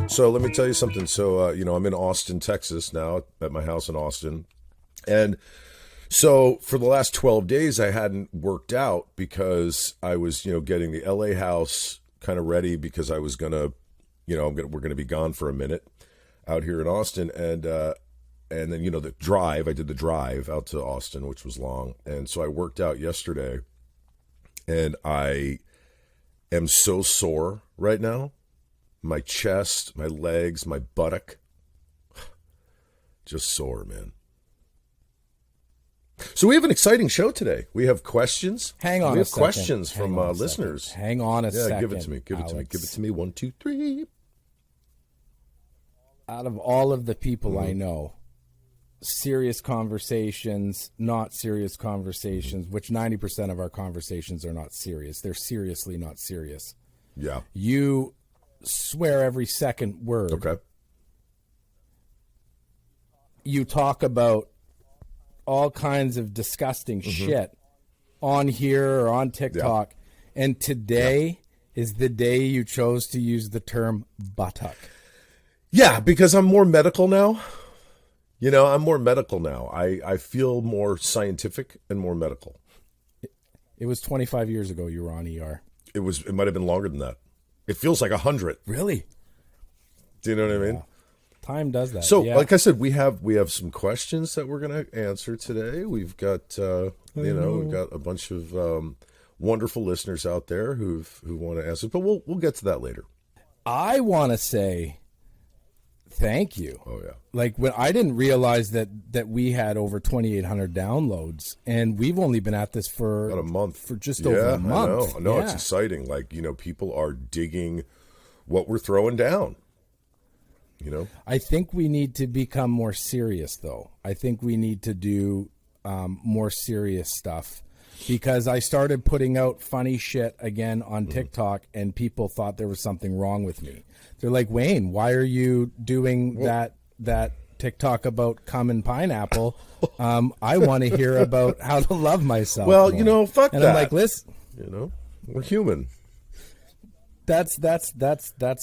So let me tell you something. So, I'm in Austin, Texas now at my house in Austin. And so for the last 12 days, I hadn't worked out because I was, getting the LA house kind of ready because I was going to, we're going to be gone for a minute out here in Austin. And then, the drive, I did the drive out to Austin, which was long. And so I worked out yesterday and I am so sore right now. My chest, my legs, my buttock, just sore, man. So we have an exciting show today. We have questions. Hang on We a have second. questions from Hang on a listeners. second. Hang on a second. Yeah, give it to me. Give it to me. Alex. Give it to me. 1, 2, 3. Out of all of the people I know, serious conversations, not serious conversations, which 90% of our conversations are not serious. They're seriously not serious. Yeah. You swear every second word. Okay. You talk about all kinds of disgusting shit on here or on TikTok. Yeah. And today is the day you chose to use the term buttock. Yeah, because I'm more medical now. I'm more medical now. I feel more scientific and more medical. It was 25 years ago you were on ER. It might have been longer than that. It feels like 100. Really? Do you know what I mean? Time does that. So, like I said, we have some questions that we're going to answer today. We've got we've got a bunch of wonderful listeners out there who want to answer, but we'll get to that later. I want to say thank you. Oh yeah. Like when I didn't realize that we had over 2,800 downloads, and we've only been at this for about a month, for just over a month. I know. It's exciting. Like people are digging what we're throwing down. I think we need to become more serious, though. I think we need to do more serious stuff, because I started putting out funny shit again on TikTok, and people thought there was something wrong with me. They're like, Wayne, why are you doing that TikTok about cum and pineapple? I want to hear about how to love myself. Well, more. Fuck and that. I'm like, listen, we're human. That's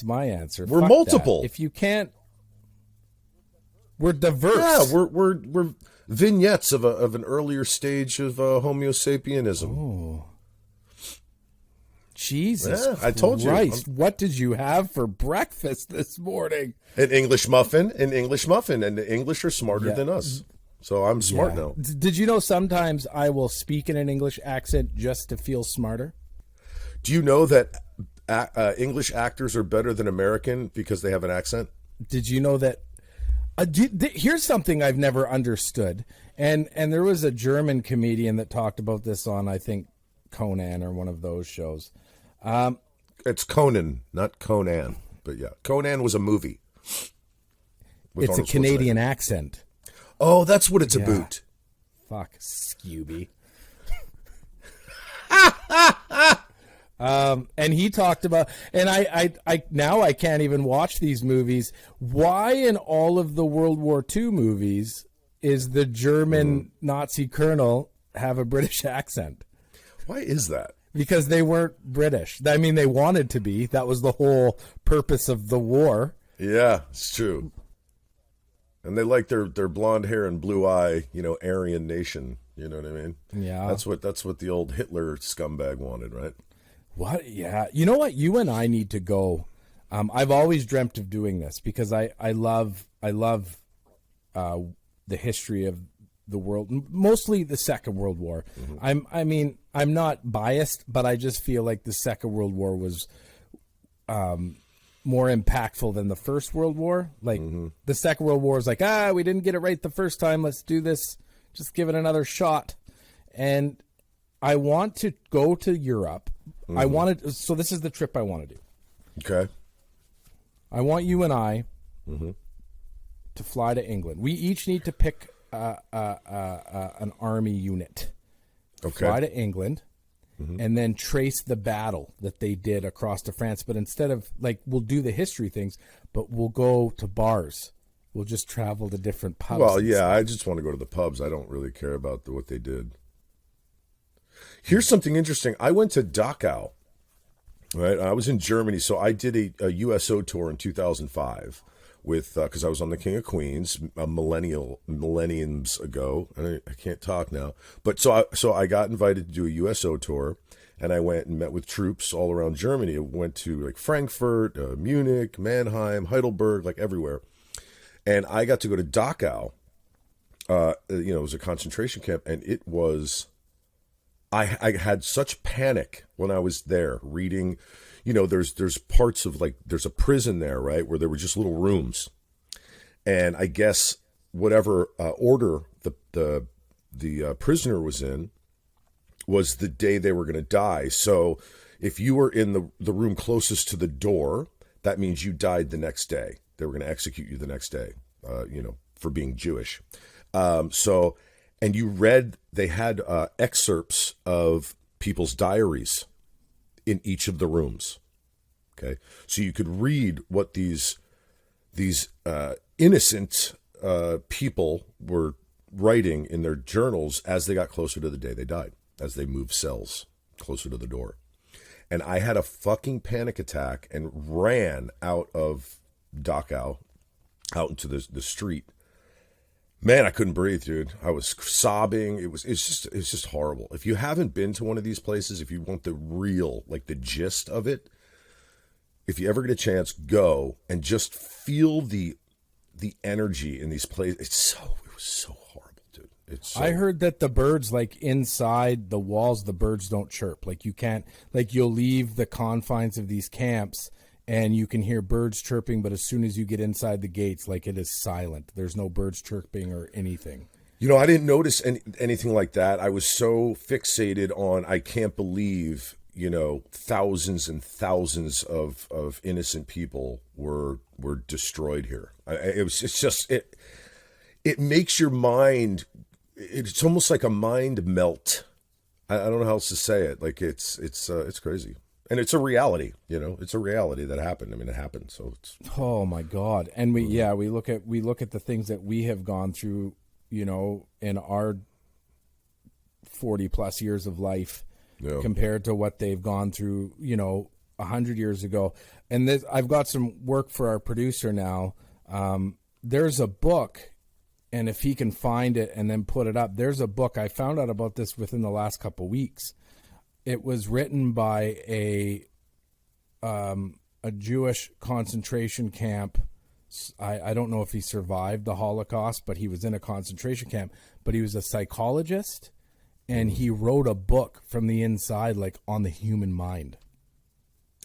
my answer. We're Fuck multiple. That. If you can't, we're diverse. Yeah, we're vignettes of an earlier stage of Homo sapienism. Oh. Jesus yeah, I told you. What did you have for breakfast this morning? An English muffin, and the English are smarter than us. So I'm smart now. Did you know sometimes I will speak in an English accent just to feel smarter? Do you know that English actors are better than American because they have an accent? Did you know that? Here's something I've never understood. And there was a German comedian that talked about this on, I think, Conan or one of those shows. It's Conan, not Conan. But yeah, Conan was a movie. It's a Canadian accent. Oh, that's what it's about. Fuck, Skuby. And he talked about, and I now I can't even watch these movies. Why in all of the World War II movies is the German Nazi colonel have a British accent? Why is that? Because they weren't British. I mean, they wanted to be. That was the whole purpose of the war. Yeah, it's true. And they like their blonde hair and blue eye, Aryan nation. You know what I mean? Yeah. That's what the old Hitler scumbag wanted, right? What? Yeah. You know what? You and I need to go. I've always dreamt of doing this because I love the history of the world, mostly the Second World War. Mm-hmm. I'm not biased, but I just feel like the Second World War was more impactful than the First World War. Like the Second World War is like, we didn't get it right the first time. Let's do this. Just give it another shot. And I want to go to Europe. So this is the trip I want to do. Okay. I want you and I to fly to England. We each need to pick an army unit. Okay. Fly to England, and then trace the battle that they did across to France. But instead of like, we'll do the history things, but we'll go to bars. We'll just travel to different pubs. Well, yeah, I just want to go to the pubs. I don't really care about what they did. Here's something interesting. I went to Dachau, right? I was in Germany, so I did a USO tour in 2005 with because I was on the King of Queens millenniums ago. I can't talk now, but so I got invited to do a USO tour, and I went and met with troops all around Germany. I went to like Frankfurt, Munich, Mannheim, Heidelberg, like everywhere, and I got to go to Dachau. It was a concentration camp, and it was. I had such panic when I was there reading. There's parts of like there's a prison there, right, where there were just little rooms, and I guess whatever order the prisoner was in was the day they were going to die. So if you were in the room closest to the door, that means you died the next day. They were going to execute you the next day, for being Jewish. And you read, they had excerpts of people's diaries in each of the rooms. Okay, so you could read what these innocent people were writing in their journals as they got closer to the day they died, as they moved cells closer to the door. And I had a fucking panic attack and ran out of Dachau, out into the street. Man, I couldn't breathe, dude. I was sobbing. It's just horrible. If you haven't been to one of these places, if you want the real, like the gist of it, if you ever get a chance, go and just feel the energy in these places. It was so horrible, dude. I heard that the birds, like inside the walls, the birds don't chirp. Like you can't, like you'll leave the confines of these camps and you can hear birds chirping, but as soon as you get inside the gates, like it is silent. There's no birds chirping or anything. I didn't notice anything like that. I was so fixated on, I can't believe, thousands and thousands of innocent people were destroyed here. It makes your mind, it's almost like a mind melt. I don't know how else to say it. Like it's crazy. And it's a reality, it's a reality that happened. I mean, it happened. So it's. Oh my God. And we look at the things that we have gone through, in our 40 plus years of life compared to what they've gone through, 100 years ago. And I've got some work for our producer now. There's a book, and if he can find it and then put it up, there's a book. I found out about this within the last couple of weeks. It was written by a Jewish concentration camp. I don't know if he survived the Holocaust, but he was in a concentration camp. But he was a psychologist, and he wrote a book from the inside, like on the human mind.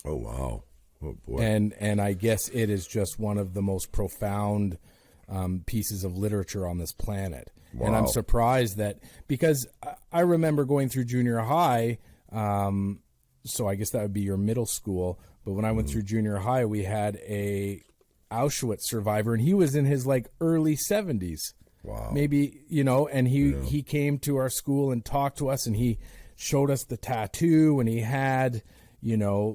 Oh, wow. Oh, boy. And I guess it is just one of the most profound pieces of literature on this planet. Wow. And I'm surprised that, because I remember going through junior high. So I guess that would be your middle school. But when I went through junior high, we had a Auschwitz survivor, and he was in his like early 70s. Wow. Maybe, and he came to our school and talked to us, and he showed us the tattoo, and he had the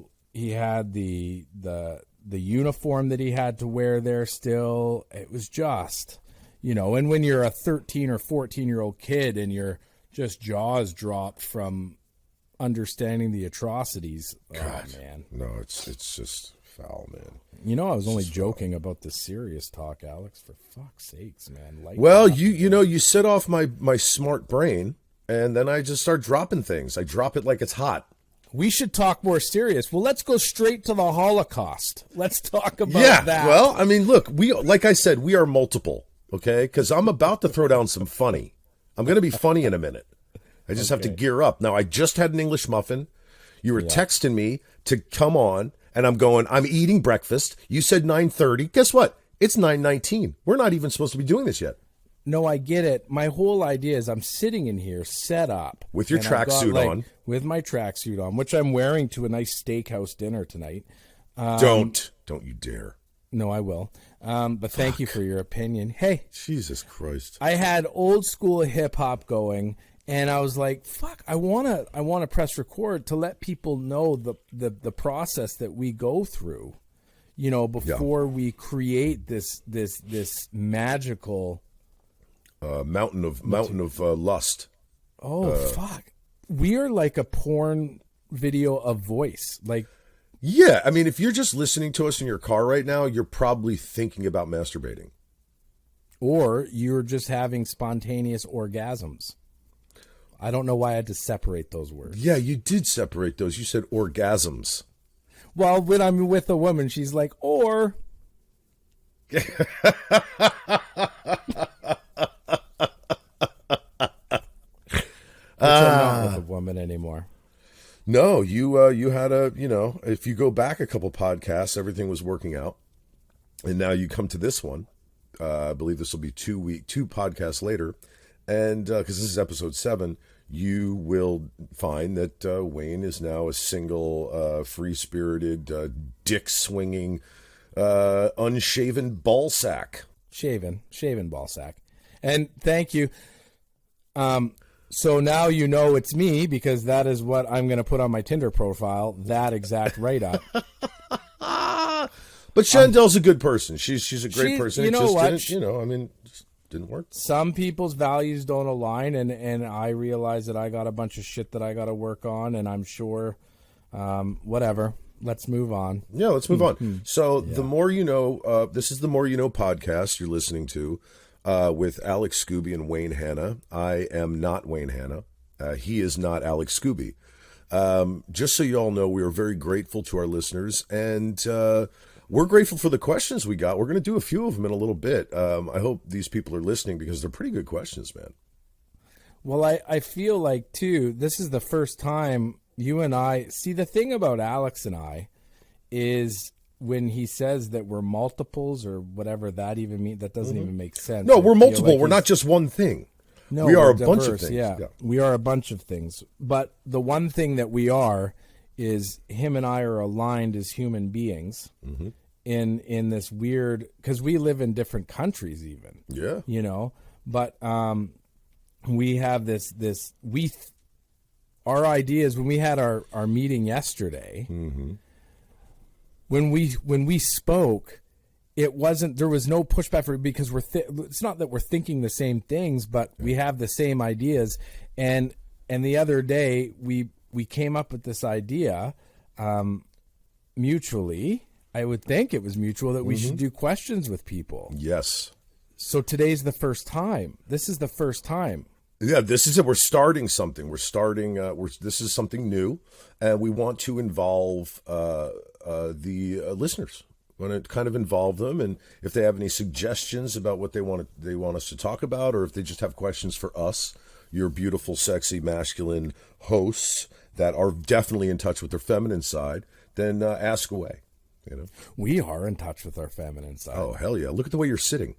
uniform that he had to wear there still. It was just, and when you're a 13 or 14-year-old kid and your just jaws dropped from understanding the atrocities. God, oh man, no, it's just foul, man. I was only joking about the serious talk, Alex. For fuck's sakes, man. Well, you set off my smart brain, and then I just start dropping things. I drop it like it's hot. We should talk more serious. Well, let's go straight to the Holocaust. Let's talk about that. Well, I mean, look, like I said, we are multiple, okay? Because I'm about to throw down some funny. I'm going to be funny in a minute. I just have to gear up. Now, I just had an English muffin. You were texting me to come on, and I'm eating breakfast. You said 9:30. Guess what? It's 9:19. We're not even supposed to be doing this yet. No, I get it. My whole idea is I'm sitting in here set up. With your tracksuit on. With my tracksuit on, which I'm wearing to a nice steakhouse dinner tonight. Don't you dare. No, I will. But thank you for your opinion. Hey. Jesus Christ. I had old school hip hop going, And I was like, fuck, I want to press record to let people know the process that we go through, before we create this magical mountain of lust. Oh, fuck. We are like a porn video of voice. Like, yeah, I mean, if you're just listening to us in your car right now, you're probably thinking about masturbating. Or you're just having spontaneous orgasms. I don't know why I had to separate those words. Yeah, you did separate those. You said orgasms. Well, when I'm with a woman, she's like, or. Which I'm not with a woman anymore. No, you had if you go back a couple podcasts, everything was working out. And now you come to this one. I believe this will be 2 podcasts later. And because this is episode 7, you will find that Wayne is now a single, free-spirited, dick-swinging, unshaven ball sack. Shaven ball sack. And thank you. So now you know it's me, because that is what I'm going to put on my Tinder profile, that exact write-up. But Chandel's a good person. She's a great person. You know what? Didn't work. Some people's values don't align, and I realize that I got a bunch of shit that I got to work on, and I'm sure, whatever. Let's move on. Yeah, let's move on. So The More You Know, this is the More You Know podcast you're listening to with Alex Skuby and Wayne Hanna. I am not Wayne Hanna. He is not Alex Skuby. Just so you all know, we are very grateful to our listeners, and we're grateful for the questions we got. We're going to do a few of them in a little bit. I hope these people are listening, because they're pretty good questions, man. Well, I feel like, too, this is the first time you and I... See, the thing about Alex and I is when he says that we're multiples or whatever that even means, that doesn't even make sense. No, we're multiple. We're not just one thing. No, we are a diverse, bunch of things. Yeah, we are a bunch of things. But the one thing that we are is him and I are aligned as human beings in this weird, because we live in different countries even. Yeah. But we have our ideas, when we had our meeting yesterday, when we spoke, there was no pushback for it, because it's not that we're thinking the same things, but we have the same ideas. And the other day we came up with this idea, mutually. I would think it was mutual, that we should do questions with people. Yes. So today's the first time. This is the first time. Yeah, this is it. We're starting something. This is something new, and we want to involve the listeners. We want to kind of involve them, and if they have any suggestions about what they want us to talk about, or if they just have questions for us, your beautiful, sexy, masculine hosts that are definitely in touch with their feminine side, then ask away. We are in touch with our feminine side. Oh, hell yeah. Look at the way you're sitting.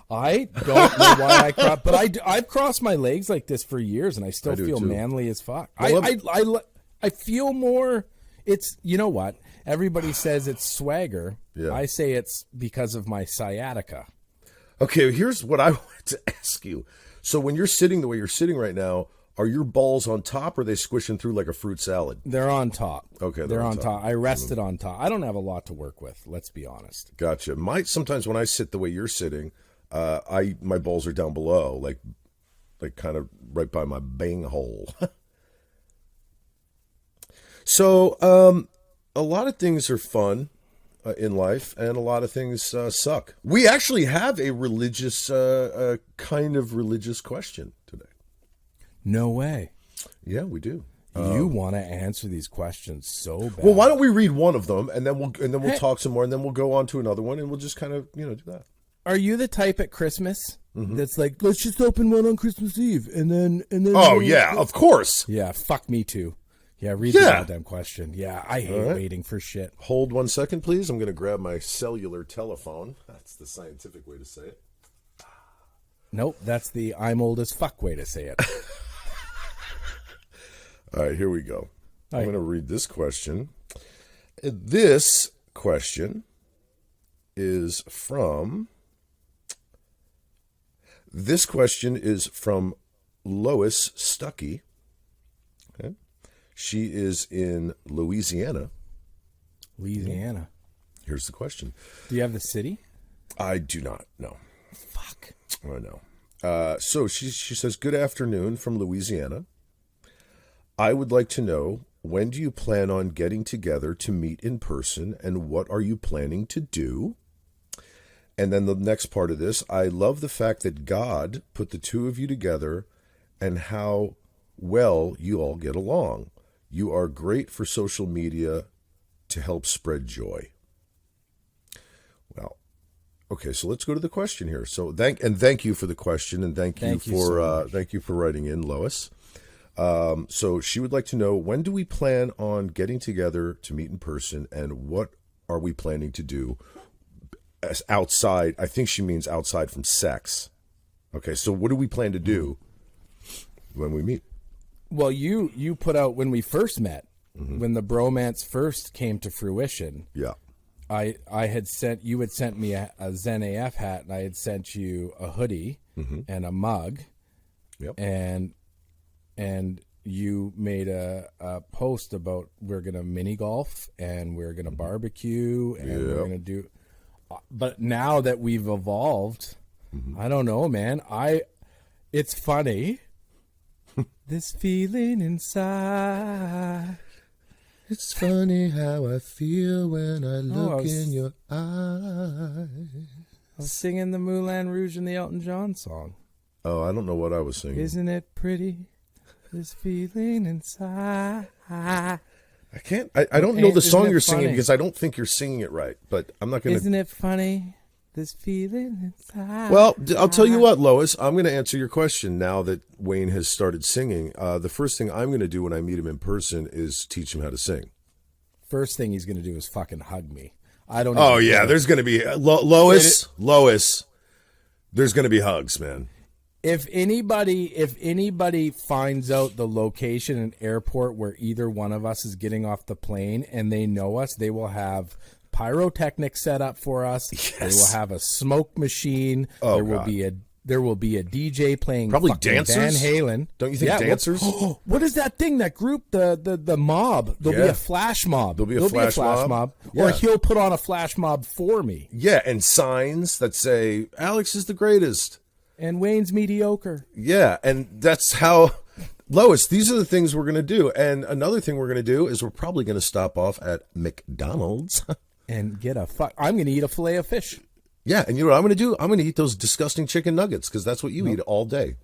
I don't know why I cross, but I've crossed my legs like this for years, and I still feel too. Manly as fuck. I feel more. It's, you know what? Everybody says it's swagger. Yeah. I say it's because of my sciatica. Okay, here's what I wanted to ask you. So when you're sitting the way you're sitting right now, are your balls on top, or are they squishing through like a fruit salad? They're on top. Okay, they're on top. I rested on top. I don't have a lot to work with. Let's be honest. Gotcha. Sometimes when I sit the way you're sitting, my balls are down below, like kind of right by my bang hole. So a lot of things are fun in life, and a lot of things suck. We actually have a religious, kind of religious question today. No way. Yeah, we do. You want to answer these questions so bad. Well, why don't we read one of them, and then we'll talk some more, and then we'll go on to another one, and we'll just kind of do that. Are you the type at Christmas that's like, let's just open one on Christmas Eve, and then? Oh yeah, of course. Yeah, fuck me too. Yeah, read the goddamn question. Yeah, I hate waiting for shit. Hold 1 second, please. I'm going to grab my cellular telephone. That's the scientific way to say it. Nope, that's the I'm old as fuck way to say it. All right, here we go. I'm going to read this question. This question is from Lois Stuckey. Okay. She is in Louisiana. Louisiana. Here's the question. Do you have the city? I do not. No. Fuck. I know. So she says, good afternoon from Louisiana. I would like to know, when do you plan on getting together to meet in person, and what are you planning to do? And then the next part of this, I love the fact that God put the two of you together and how well you all get along. You are great for social media to help spread joy. Well, okay, so let's go to the question here. So thank you for the question, and thank you for writing in, Lois. So she would like to know, when do we plan on getting together to meet in person, and what are we planning to do as outside? I think she means outside from sex. Okay, so what do we plan to do when we meet? Well, you put out when we first met, when the bromance first came to fruition. Yeah. You had sent me a Zen AF hat, and I had sent you a hoodie and a mug. Yep. And you made a post about we're going to mini golf and we're going to barbecue and we're going to do. But now that we've evolved, I don't know, man. It's funny. This feeling inside. It's funny how I feel when I look in your eyes. I was singing the Moulin Rouge and the Elton John song. Oh, I don't know what I was singing. Isn't it pretty? This feeling inside. I don't know the song you're singing because I don't think you're singing it right, but I'm not going to. Isn't it funny? This feeling inside. Well, I'll tell you what, Lois, I'm going to answer your question now that Wayne has started singing. The first thing I'm going to do when I meet him in person is teach him how to sing. First thing he's going to do is fucking hug me. I don't. Oh yeah, there's going to be Lois. There's going to be hugs, man. If anybody finds out the location and airport where either one of us is getting off the plane and they know us, they will have pyrotechnics set up for us. Yes. They will have a smoke machine. Oh, there will be a DJ playing probably dancers. Van Halen. Don't you think dancers? What is that thing? That group, the mob. There'll be a flash mob. There'll be a flash mob. Yeah. Or he'll put on a flash mob for me. Yeah, and signs that say Alex is the greatest. And Wayne's mediocre. Yeah, and that's how, Lois, these are the things we're going to do. And another thing we're going to do is we're probably going to stop off at McDonald's. And get I'm going to eat a fillet of fish. Yeah, and you know what I'm going to do? I'm going to eat those disgusting chicken nuggets because that's what you eat all day.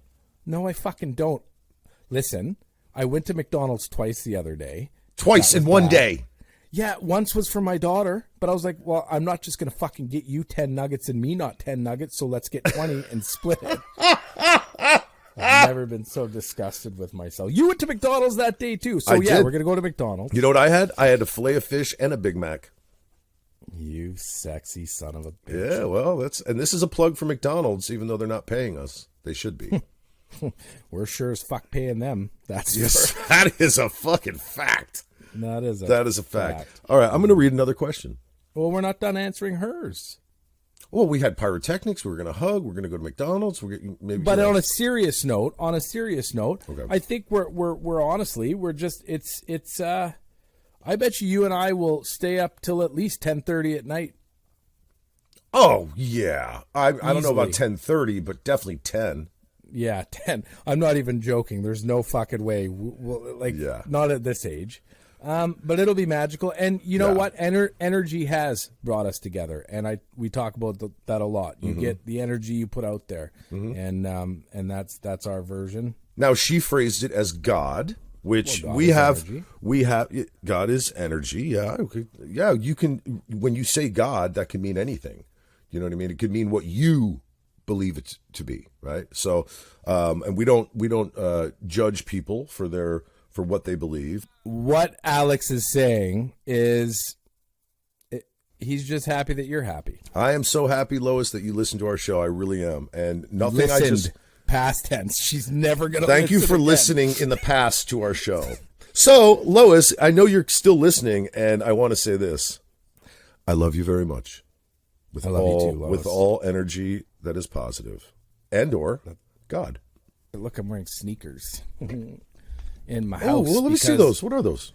No, I fucking don't. Listen, I went to McDonald's twice the other day. Twice in one day? Yeah, once was for my daughter, but I was like, well, I'm not just going to fucking get you 10 nuggets and me not 10 nuggets, so let's get 20 and split it. I've never been so disgusted with myself. You went to McDonald's that day too, so we're going to go to McDonald's. You know what I had? I had a fillet of fish and a Big Mac. You sexy son of a bitch. Yeah, well, and this is a plug for McDonald's, even though they're not paying us. They should be. We're sure as fuck paying them. That is a fucking fact. That is a fact. All right, I'm going to read another question. Well, we're not done answering hers. Well, we had pyrotechnics. We were going to hug. We're going to go to McDonald's. But on a serious note, okay. I think we're honestly it's. I bet you and I will stay up till at least 10:30 at night. Oh yeah, I don't know about 10:30, but definitely 10. Yeah, 10. I'm not even joking. There's no fucking way. Not at this age. But it'll be magical. And you know what? Energy has brought us together. And we talk about that a lot. You get the energy you put out there. And that's our version. Now, she phrased it as God, which God God is energy. Yeah. Okay. Yeah. You can, when you say God, that can mean anything. You know what I mean? It could mean what you believe it to be. Right. So, and we don't judge people for what they believe. What Alex is saying is he's just happy that you're happy. I am so happy, Lois, that you listen to our show. I really am. And nothing past tense. She's never going to Thank you for listening in the past to our show. So, Lois, I know you're still listening, and I want to say this. I love you very much. I love you too, Lois. With all energy that is positive. And or God. Look, I'm wearing sneakers in my house. Oh, well, let me see those. What are those?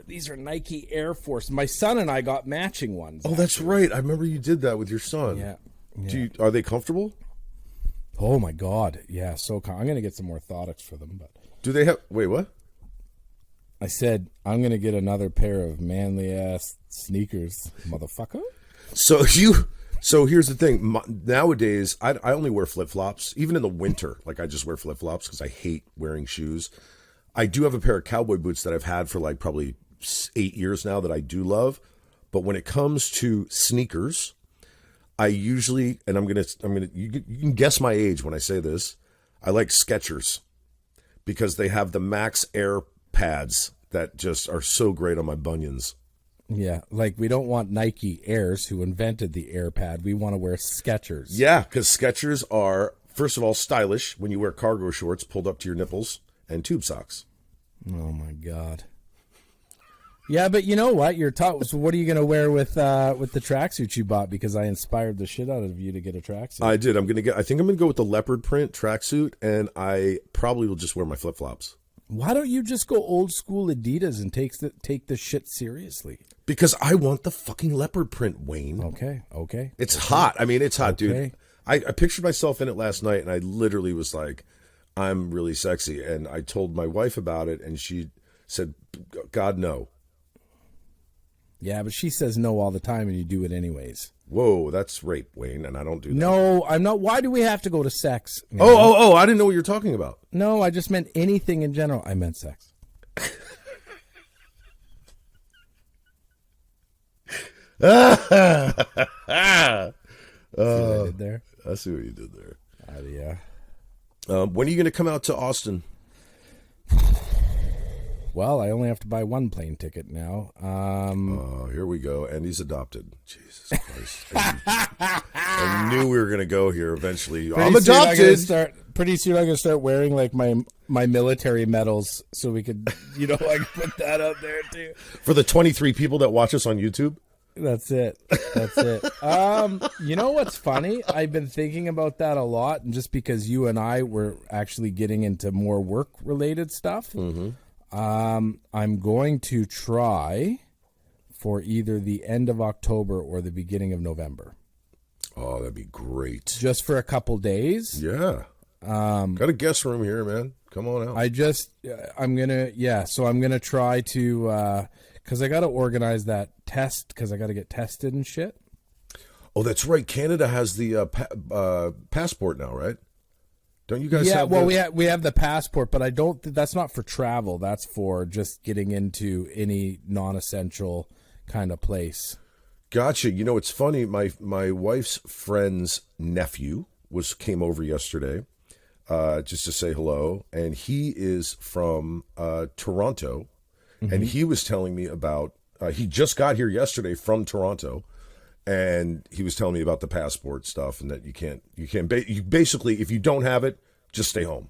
These are Nike Air Force. My son and I got matching ones. Oh, that's right. I remember you did that with your son. Yeah. Are they comfortable? Oh my God. Yeah. So I'm going to get some orthotics for them, but do they have, wait, what? I said, I'm going to get another pair of manly ass sneakers, motherfucker. So here's the thing. Nowadays, I only wear flip-flops, even in the winter. Like, I just wear flip-flops because I hate wearing shoes. I do have a pair of cowboy boots that I've had for like probably 8 years now that I do love. But when it comes to sneakers, I usually, and you can guess my age when I say this, I like Skechers because they have the Max Air pads that just are so great on my bunions. Yeah, like we don't want Nike Airs, who invented the Air pad. We want to wear Skechers. Yeah, because Skechers are, first of all, stylish when you wear cargo shorts pulled up to your nipples and tube socks. Oh my God. Yeah, but you know what? So what are you going to wear with the tracksuit you bought? Because I inspired the shit out of you to get a tracksuit. I did. I think I'm going to go with the leopard print tracksuit, and I probably will just wear my flip-flops. Why don't you just go old school Adidas and take the shit seriously? Because I want the fucking leopard print, Wayne. Okay. It's hot. I mean, it's hot, dude. I pictured myself in it last night, and I literally was like, I'm really sexy. And I told my wife about it, and she said, God, no. Yeah, but she says no all the time, and you do it anyways. Whoa, that's rape, Wayne, and I don't do that. No, I'm not. Why do we have to go to sex? Oh, I didn't know what you were talking about. No, I just meant anything in general. I meant sex. See what I did there? I see what you did there. Yeah. When are you going to come out to Austin? Well, I only have to buy one plane ticket now. Here we go. And he's adopted. Jesus Christ. I knew we were going to go here eventually. I'm adopted. Pretty soon I'm going to start wearing like my military medals so we could, I can put that up there too. For the 23 people that watch us on YouTube? That's it. You know what's funny? I've been thinking about that a lot, and just because you and I were actually getting into more work-related stuff, I'm going to try for either the end of October or the beginning of November. Oh, that'd be great. Just for a couple days. Yeah. Got a guest room here, man. Come on out. So I'm going to try to, because I got to organize that test because I got to get tested and shit. Oh, that's right. Canada has the passport now, right? Don't you guys have we have the passport, but I don't. That's not for travel. That's for just getting into any non-essential kind of place. Gotcha. It's funny. My wife's friend's nephew came over yesterday, just to say hello, and he is from Toronto, and he was telling me about. He just got here yesterday from Toronto, and he was telling me about the passport stuff and that you basically, if you don't have it, just stay home.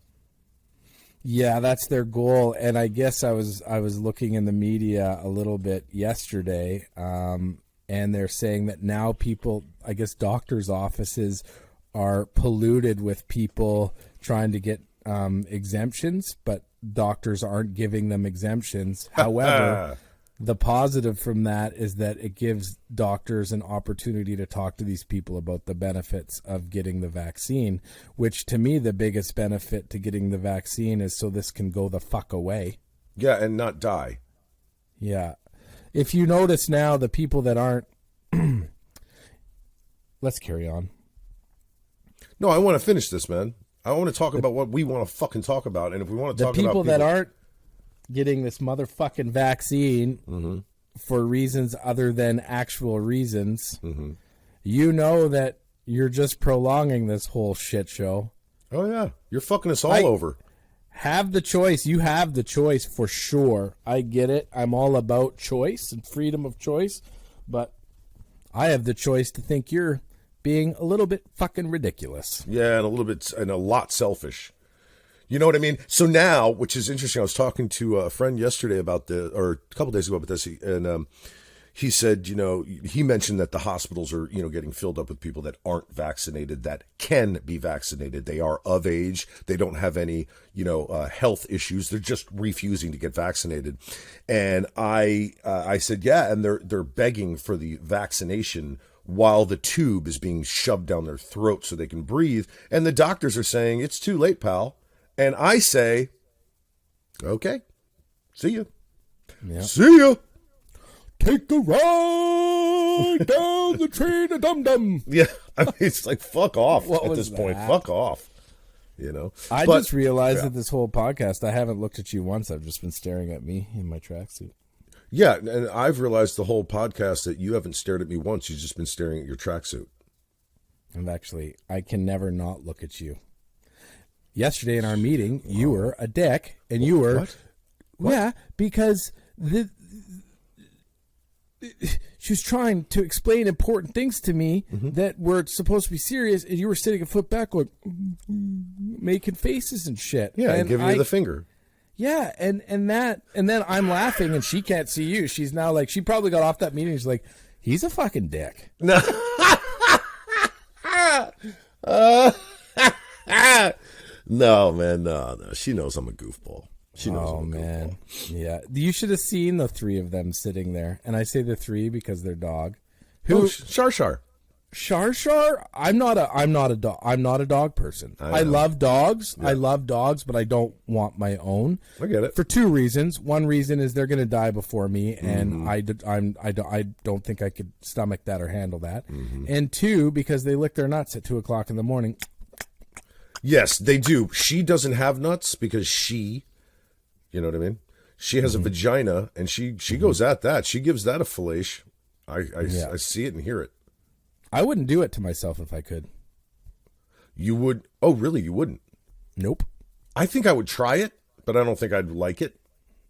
Yeah, that's their goal. And I guess I was looking in the media a little bit yesterday, and they're saying that now people, I guess doctors' offices are polluted with people trying to get exemptions, but doctors aren't giving them exemptions. However, the positive from that is that it gives doctors an opportunity to talk to these people about the benefits of getting the vaccine, which to me, the biggest benefit to getting the vaccine is so this can go the fuck away. Yeah, and not die. Yeah. If you notice now, the people that aren't... Let's carry on. No, I want to finish this, man. I want to talk about what we want to fucking talk about. And if we want to talk about people that aren't getting this motherfucking vaccine for reasons other than actual reasons, you know that you're just prolonging this whole shit show. Oh, yeah. You're fucking us all over. Have the choice. You have the choice for sure. I get it. I'm all about choice and freedom of choice, but I have the choice to think you're being a little bit fucking ridiculous. Yeah, and a lot selfish. You know what I mean? So now, which is interesting, I was talking to a friend yesterday or a couple days ago about this, and he said, he mentioned that the hospitals are, getting filled up with people that aren't vaccinated, that can be vaccinated. They are of age. They don't have any, health issues. They're just refusing to get vaccinated. And I said, yeah, and they're begging for the vaccination while the tube is being shoved down their throat so they can breathe. And the doctors are saying, it's too late, pal. And I say, okay, see you. Yep. See ya. Take a ride down the train of dum-dum. Yeah, I mean, it's like, fuck off at this point. Fuck off. I just realized that this whole podcast, I haven't looked at you once. I've just been staring at me in my tracksuit. Yeah, and I've realized the whole podcast that you haven't stared at me once. You've just been staring at your tracksuit. And actually, I can never not look at you. Yesterday in our meeting, you were a dick, and you were... What? Yeah, because she was trying to explain important things to me that were supposed to be serious, and you were sitting a foot back going, making faces and shit. Yeah, and giving you the finger. Yeah, and then I'm laughing, and she can't see you. She's now like, she probably got off that meeting. She's like, he's a fucking dick. No. No, man, no. She knows I'm a goofball. She knows I'm a goofball. Yeah. You should have seen the three of them sitting there. And I say the three because they're dog. Shar. Shar? I'm not a dog person. I love dogs. Yeah. I love dogs, but I don't want my own. I get it. For two reasons. One reason is they're going to die before me, and I don't think I could stomach that or handle that. And two, because they lick their nuts at 2:00 in the morning. Yes, they do. She doesn't have nuts because she, you know what I mean? She has a vagina, and she goes at that. She gives that a fellation. I see it and hear it. I wouldn't do it to myself if I could. You would? Oh, really? You wouldn't? Nope. I think I would try it, but I don't think I'd like it.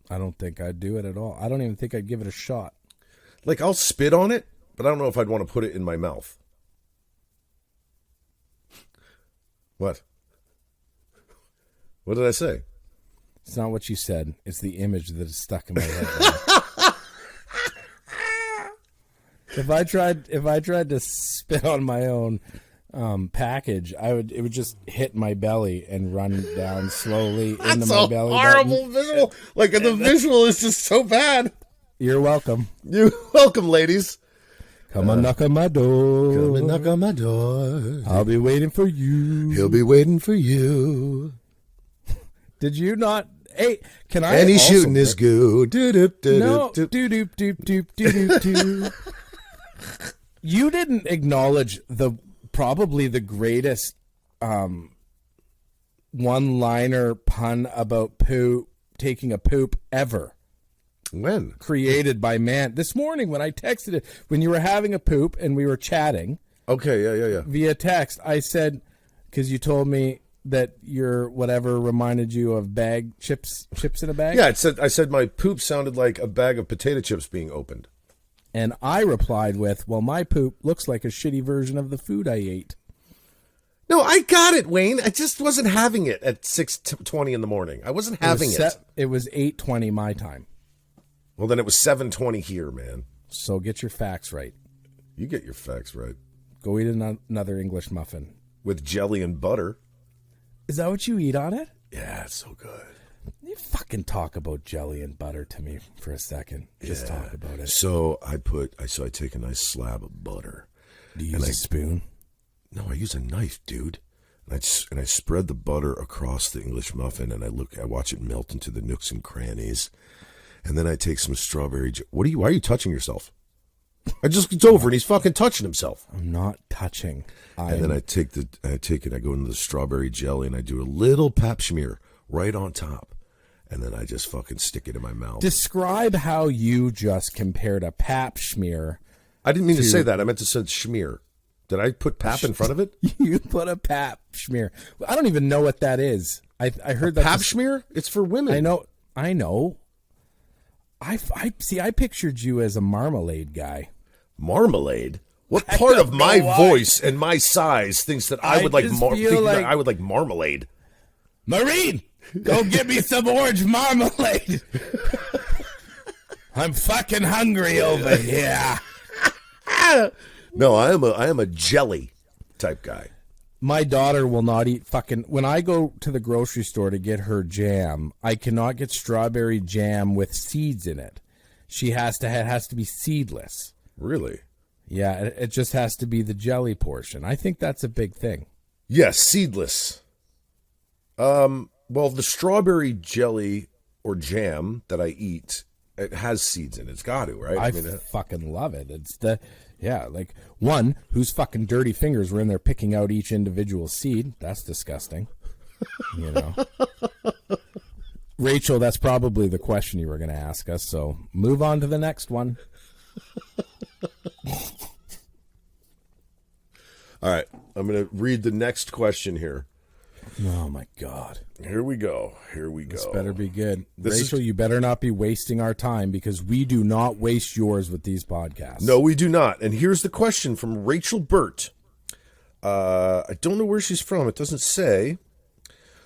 I don't think I'd do it at all. I don't even think I'd give it a shot. Like, I'll spit on it, but I don't know if I'd want to put it in my mouth. What? What did I say? It's not what you said. It's the image that is stuck in my head. If I tried to spit on my own package, it would just hit my belly and run down slowly into my belly. That's a horrible visual. Like, the visual is just so bad. You're welcome. You're welcome, ladies. Come on, knock on my door. Come and knock on my door. I'll be waiting for you. He'll be waiting for you. Did you not? Hey, can I? Any shooting is good. No. You didn't acknowledge probably the greatest one-liner pun about taking a poop ever. When? Created by man. This morning when I texted it, when you were having a poop and we were chatting. Okay, yeah. Via text, I said, because you told me that your whatever reminded you of chips in a bag? Yeah, I said my poop sounded like a bag of potato chips being opened. And I replied with, well, my poop looks like a shitty version of the food I ate. No, I got it, Wayne. I just wasn't having it at 6:20 in the morning. I wasn't having it. It was 8:20 my time. Well, then it was 7:20 here, man. So get your facts right. You get your facts right. Go eat another English muffin. With jelly and butter. Is that what you eat on it? Yeah, it's so good. You fucking talk about jelly and butter to me for a second. Just talk about it. So I take a nice slab of butter. Do you use a spoon? No, I use a knife, dude. And I spread the butter across the English muffin, and I watch it melt into the nooks and crannies. And then I take some strawberry. Why are you touching yourself? It's over, and he's fucking touching himself. I'm not touching. And then I go into the strawberry jelly, and I do a little pap smear right on top. And then I just fucking stick it in my mouth. Describe how you just compared a pap smear. I didn't mean to say that. I meant to say schmear. Did I put pap in front of it? You put a pap smear. I don't even know what that is. I heard that. Pap smear? It's for women. I know. I pictured you as a marmalade guy. Marmalade? What part of my voice and my size thinks that I would like marmalade? Marine, go get me some orange marmalade. I'm fucking hungry over here. No, I am a jelly type guy. My daughter will not eat fucking... When I go to the grocery store to get her jam, I cannot get strawberry jam with seeds in it. It has to be seedless. Really? Yeah, it just has to be the jelly portion. I think that's a big thing. Yes, seedless. Well, the strawberry jelly or jam that I eat, it has seeds in it. It's got to, right? I fucking love it. It's like one whose fucking dirty fingers were in there picking out each individual seed. That's disgusting. Rachel, that's probably the question you were going to ask us. So move on to the next one. All right, I'm going to read the next question here. Oh, my God. Here we go. This better be good. Rachel, you better not be wasting our time because we do not waste yours with these podcasts. No, we do not. And here's the question from Rachel Burt. I don't know where she's from. It doesn't say.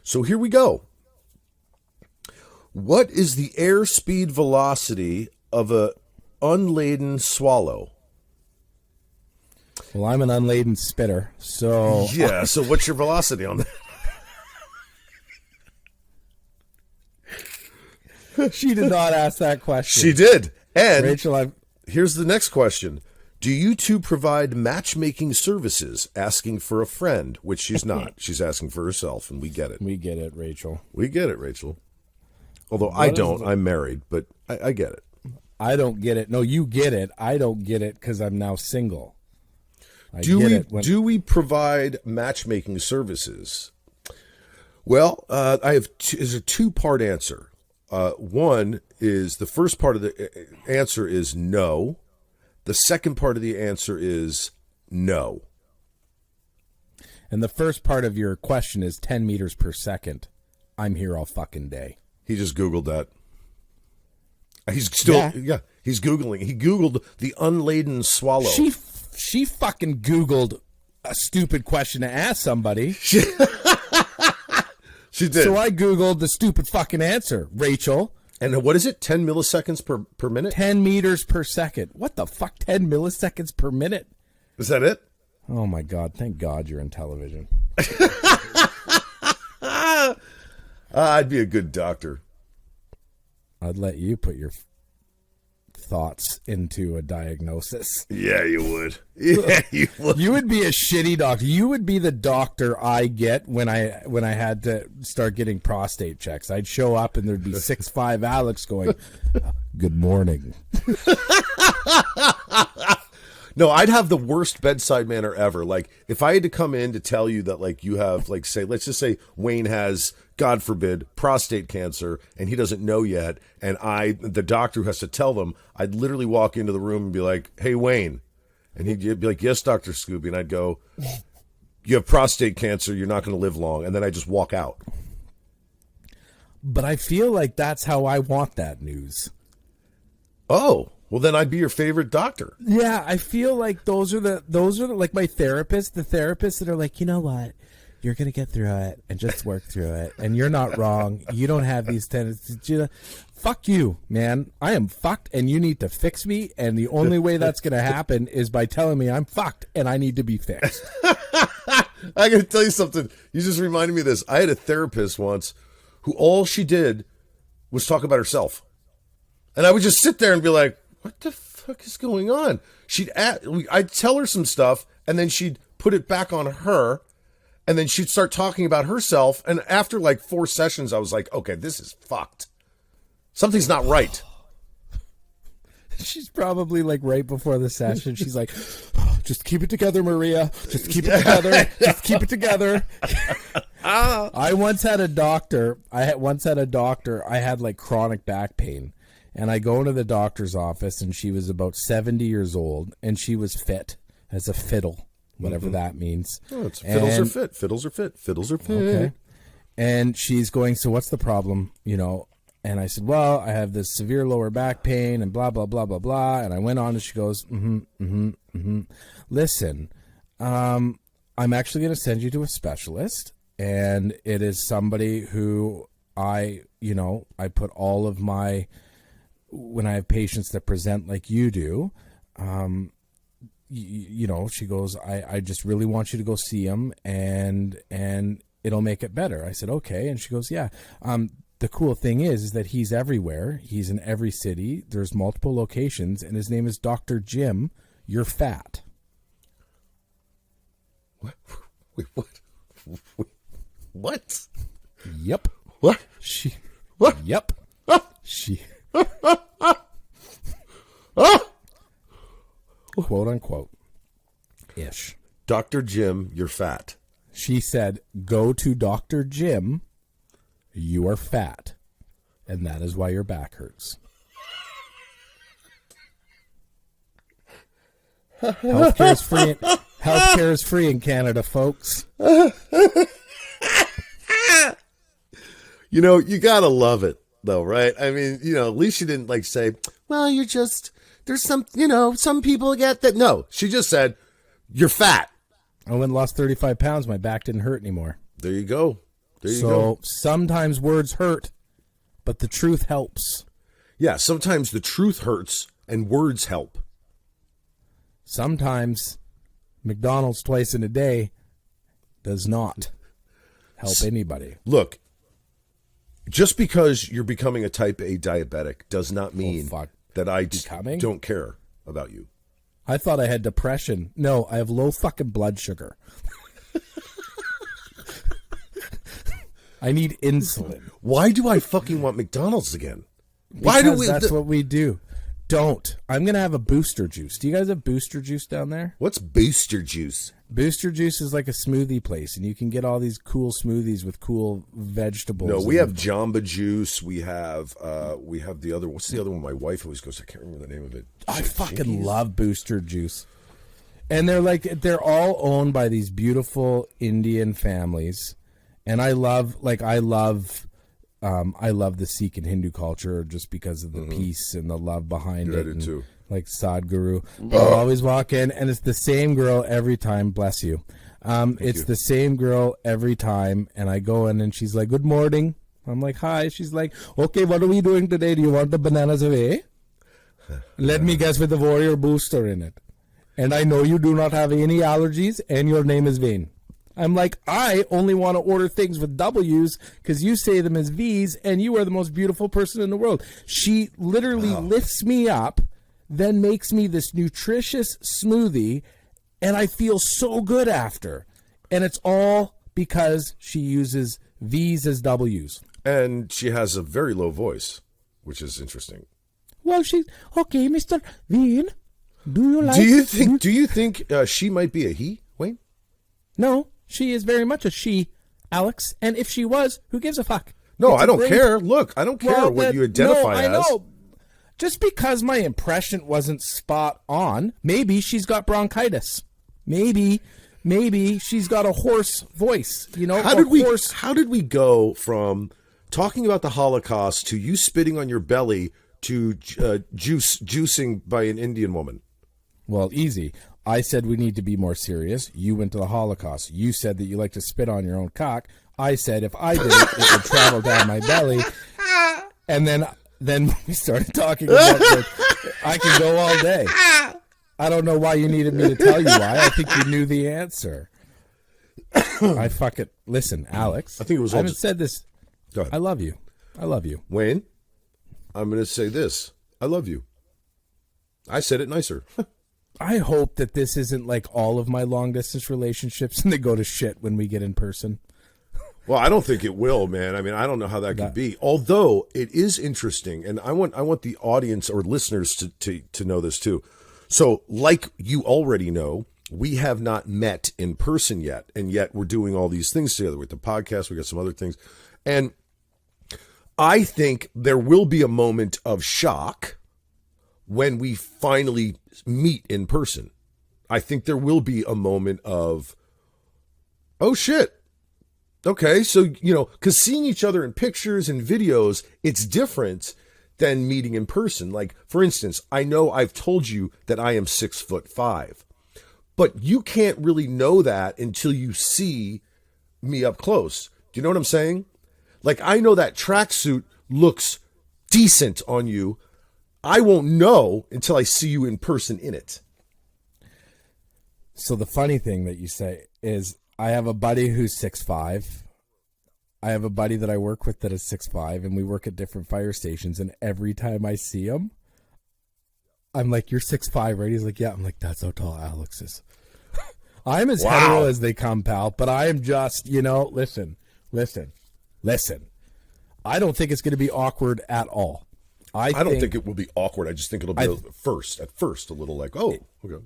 So here we go. What is the airspeed velocity of a unladen swallow? Well, I'm an unladen spitter, so... Yeah, so what's your velocity on that? She did not ask that question. She did. And Rachel, here's the next question. Do you two provide matchmaking services? Asking for a friend, which she's not. She's asking for herself, and we get it. We get it, Rachel. We get it, Rachel. Although I don't. I'm married, but I get it. I don't get it. No, you get it. I don't get it because I'm now single. Do we provide matchmaking services? Well, I have is a two-part answer. One is the first part of the answer is no. The second part of the answer is no. And the first part of your question is 10 meters per second. I'm here all fucking day. He just Googled that. He's still, he's Googling. He Googled the unladen swallow. She fucking Googled a stupid question to ask somebody. She did. So I Googled the stupid fucking answer, Rachel. And what is it? 10 milliseconds per minute? 10 meters per second. What the fuck? 10 milliseconds per minute? Is that it? Oh my God. Thank God you're in television. I'd be a good doctor. I'd let you put your thoughts into a diagnosis. Yeah, you would. Yeah, you would. You would be a shitty doctor. You would be the doctor I get when I had to start getting prostate checks. I'd show up and there'd be 6'5" Alex going, "Good morning." No, I'd have the worst bedside manner ever. Like, if I had to come in to tell you that, like, you have, like, say, let's just say Wayne has, God forbid, prostate cancer, and he doesn't know yet, and the doctor has to tell them, I'd literally walk into the room and be like, "Hey, Wayne." And he'd be like, "Yes, Dr. Skuby." And I'd go, "You have prostate cancer, you're not going to live long." And then I just walk out. But I feel like that's how I want that news. Oh. Well, then I'd be your favorite doctor. Yeah, I feel like those are the like my therapists, the therapists that are like, you know what, you're gonna get through it and just work through it, and you're not wrong. You don't have these tendencies. Fuck you, man. I am fucked, and you need to fix me. And the only way that's gonna happen is by telling me I'm fucked and I need to be fixed. I gotta tell you something. You just reminded me of this. I had a therapist once who all she did was talk about herself, and I would just sit there and be like, "What the fuck is going on?" I'd tell her some stuff, and then she'd put it back on her, and then she'd start talking about herself. And after like 4 sessions, I was like, okay, this is fucked. Something's not right. She's probably like right before the session. She's like, "Just keep it together, Maria. Just keep it together. Just keep it together." I once had a doctor. I had like chronic back pain. And I go into the doctor's office, and she was about 70 years old, and she was fit as a fiddle, whatever that means. Oh, fiddles are fit. Fiddles are fit. Fiddles are fit. Okay. And she's going, "So what's the problem?" And I said, "Well, I have this severe lower back pain and blah, blah, blah, blah, blah." And I went on, and she goes, "Listen, I'm actually going to send you to a specialist, and it is somebody who I put all of my when I have patients that present like you do, you know, she goes, I just really want you to go see him and it'll make it better. I said, okay. And she goes, yeah. The cool thing is that he's everywhere. He's in every city. There's multiple locations, and his name is Dr. Jim. You're fat. What? Wait, what? What? Yep. What? She. What? Yep. Ah! She. Ah! Quote unquote. Ish. Dr. Jim, you're fat. She said, go to Dr. Jim. You are fat. And that is why your back hurts. Healthcare is free. Healthcare is free in Canada, folks. You know, you gotta love it, though, right? I mean, you know, at least she didn't like say, well, you're just, there's some, you know, some people get that. No, she just said, you're fat. I went and lost 35 pounds. My back didn't hurt anymore. There you go. There you go. go. Sometimes words hurt, but the truth helps. Yeah, sometimes the truth hurts and words help. Sometimes McDonald's twice in a day does not help anybody. Look, just because you're becoming a type A diabetic does not mean that I don't care about you. I thought I had depression. No, I have low fucking blood sugar. I need insulin. Why do I fucking want McDonald's again? Why do we? That's what we do. Don't. I'm going to have a booster juice. Do you guys have booster juice down there? What's booster juice? Booster juice is like a smoothie place, and you can get all these cool smoothies with cool vegetables. No, we have Jamba Juice. We have the other. What's the other one? My wife always goes. I can't remember the name of it. I fucking love booster juice. And they're all owned by these beautiful Indian families. And I love the Sikh and Hindu culture just because of the peace and the love behind it. I do too. Like Sadhguru. I'll always walk in, and it's the same girl every time. Bless you. It's the same girl every time, and I go in, and she's like, good morning. I'm like, hi. She's like, okay, what are we doing today? Do you want the bananas away? Let me guess, with the Warrior booster in it. And I know you do not have any allergies, and your name is Vane. I'm like, I only want to order things with W's because you say them as V's, and you are the most beautiful person in the world. She literally lifts me up, then makes me this nutritious smoothie, and I feel so good after. And it's all because she uses V's as W's. And she has a very low voice, which is interesting. Well, she's okay, Mr. Vane. Do you like? Do you think she might be a he, Wayne? No. She is very much a she, Alex. And if she was, who gives a fuck? No, I don't care. Look, I don't care what you identify as. I know. Just because my impression wasn't spot on, maybe she's got bronchitis. Maybe she's got a hoarse voice. You know, how did we go from talking about the Holocaust to you spitting on your belly to juicing by an Indian woman? Well, easy. I said we need to be more serious. You went to the Holocaust. You said that you like to spit on your own cock. I said if I did it, it would travel down my belly. And then we started talking about I can go all day. I don't know why you needed me to tell you why. I think you knew the answer. I fucking listen, Alex. I think it was. I haven't said this. Go ahead. I love you. I love you, Wayne. I'm going to say this. I love you. I said it nicer. I hope that this isn't like all of my long distance relationships and they go to shit when we get in person. Well, I don't think it will, man. I mean, I don't know how that could be. Although it is interesting, and I want the audience or listeners to know this too. So, like you already know, we have not met in person yet, and yet we're doing all these things together with the podcast. We got some other things, and I think there will be a moment of shock when we finally meet in person. I think there will be a moment of, oh shit. Okay, so, you know, because seeing each other in pictures and videos, it's different than meeting in person. Like, for instance, I know I've told you that I am 6'5", but you can't really know that until you see me up close. Do you know what I'm saying? Like, I know that tracksuit looks decent on you I won't know until I see you in person in it. So the funny thing that you say is I have a buddy who's 6'5". I have a buddy that I work with that is 6'5", and we work at different fire stations. And every time I see him, I'm like, "You're 6'5", right?" He's like, "Yeah." I'm like, "That's how tall Alex is." I'm as hetero as they come, pal. But I am just, listen. I don't think it's going to be awkward at all. I don't think it will be awkward. I just think it'll be at first a little like, oh, okay.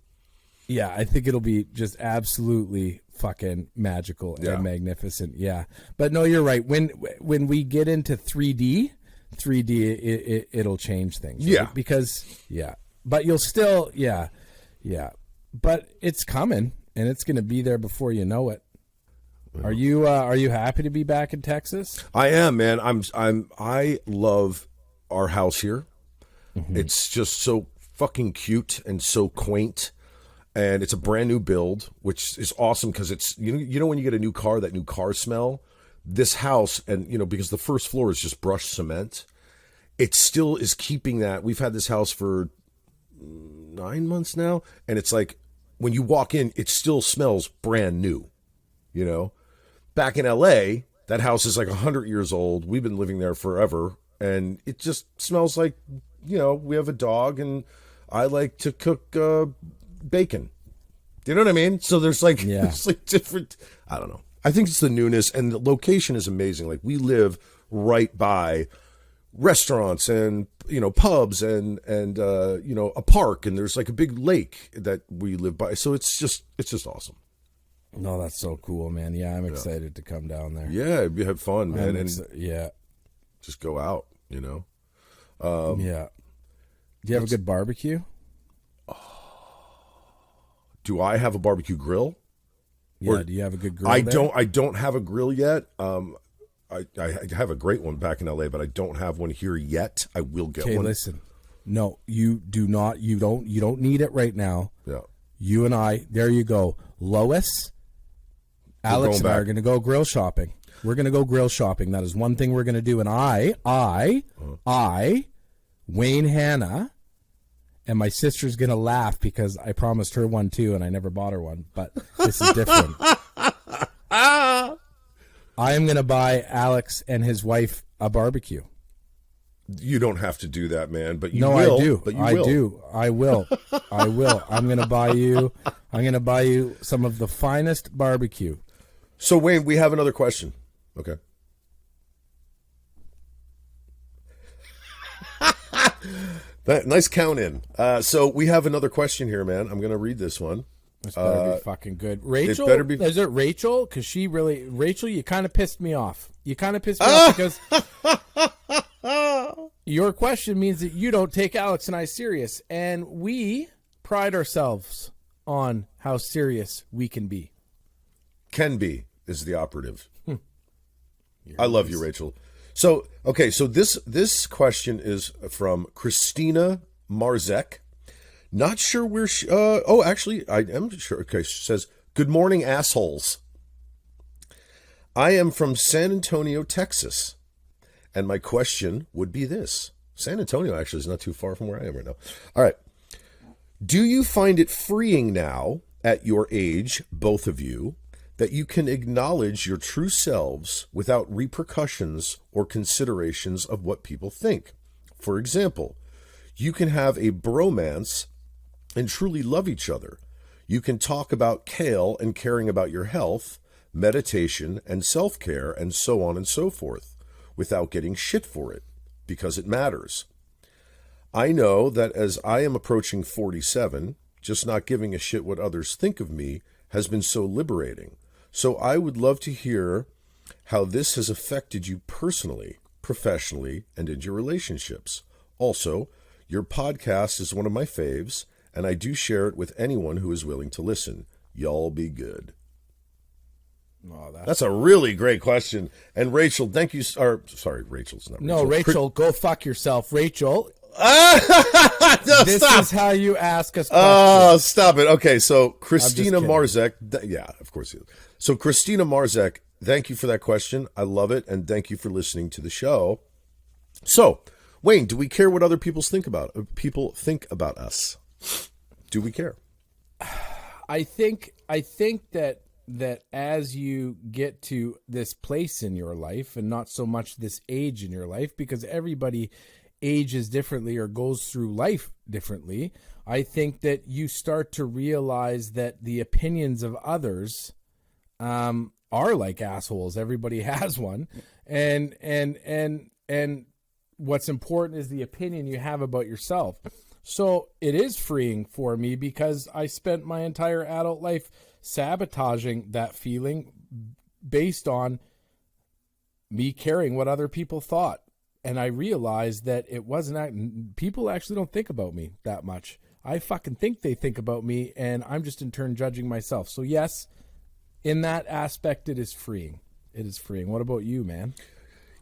Yeah, I think it'll be just absolutely fucking magical and magnificent. Yeah, but no, you're right. When we get into 3D, it'll change things. Right? Yeah, because but you'll still but it's coming and it's going to be there before you know it. Are you happy to be back in Texas? I am, man. I love our house here. Mm-hmm. It's just so fucking cute and so quaint. And it's a brand new build, which is awesome because it's, you know when you get a new car, that new car smell? This house, and because the first floor is just brushed cement, it still is keeping that. We've had this house for 9 months now, and it's like when you walk in, it still smells brand new. Back in LA, that house is like 100 years old. We've been living there forever, and it just smells like, we have a dog, and I like to cook bacon. Do you know what I mean? So there's like, it's like different, I don't know. I think it's the newness, and the location is amazing. Like, we live right by restaurants and, pubs and a park, and there's like a big lake that we live by. So it's just awesome. No, that's so cool, man. Yeah, I'm excited to come down there. Yeah, we have fun, man. Just go out, Yeah. Do you have a good barbecue? Do I have a barbecue grill? Yeah, do you have a good grill? I don't have a grill yet. I have a great one back in LA, but I don't have one here yet. I will get one. Okay, listen. No, you do not. You don't need it right now. Yeah. You and I, there you go. Lois, Alex and I are going to go grill shopping. We're going to go grill shopping. That is one thing we're going to do. And Wayne Hanna, and my sister's going to laugh because I promised her one too, and I never bought her one. But this is different. I am going to buy Alex and his wife a barbecue. You don't have to do that, man, but you will. No, I do. But you I will. do. I will. I'm going to buy you some of the finest barbecue. So, Wayne, we have another question. Okay. Nice count in. So we have another question here, man. I'm going to read this one. This better be fucking good. Rachel? Is it Rachel? Because Rachel, you kind of pissed me off. Because your question means that you don't take Alex and I serious. And we pride ourselves on how serious we can be. Can be is the operative. I love you, Rachel. So, okay, so this question is from Christina Marzek. Not sure where she... actually, I am sure. Okay, she says, "Good morning, assholes. I am from San Antonio, Texas. And my question would be this." San Antonio actually is not too far from where I am right now. All right. "Do you find it freeing now, at your age, both of you, that you can acknowledge your true selves without repercussions or considerations of what people think? For example, you can have a bromance and truly love each other. You can talk about kale and caring about your health, meditation and self-care, and so on and so forth, without getting shit for it, because it matters. I know that as I am approaching 47, just not giving a shit what others think of me has been so liberating. So I would love to hear how this has affected you personally, professionally, and in your relationships. Also, your podcast is one of my faves, and I do share it with anyone who is willing to listen. Y'all be good." Oh, that's a really great question. And Rachel, thank you. Sorry, Rachel's not Rachel. No, Rachel, go fuck yourself. Rachel, no, this stop. is how you ask us questions. Oh, stop it. Okay, so Christina Marzek. Yeah, of course. So Christina Marzek, thank you for that question. I love it, and thank you for listening to the show. So Wayne, do we care what other people think about us? Do we care? I think that as you get to this place in your life, and not so much this age in your life, because everybody ages differently or goes through life differently, I think that you start to realize that the opinions of others are like assholes. Everybody has one. And what's important is the opinion you have about yourself. So it is freeing for me, because I spent my entire adult life sabotaging that feeling based on me caring what other people thought. And I realized that it wasn't, people actually don't think about me that much. I fucking think they think about me, and I'm just in turn judging myself. So yes, in that aspect, it is freeing. It is freeing. What about you, man?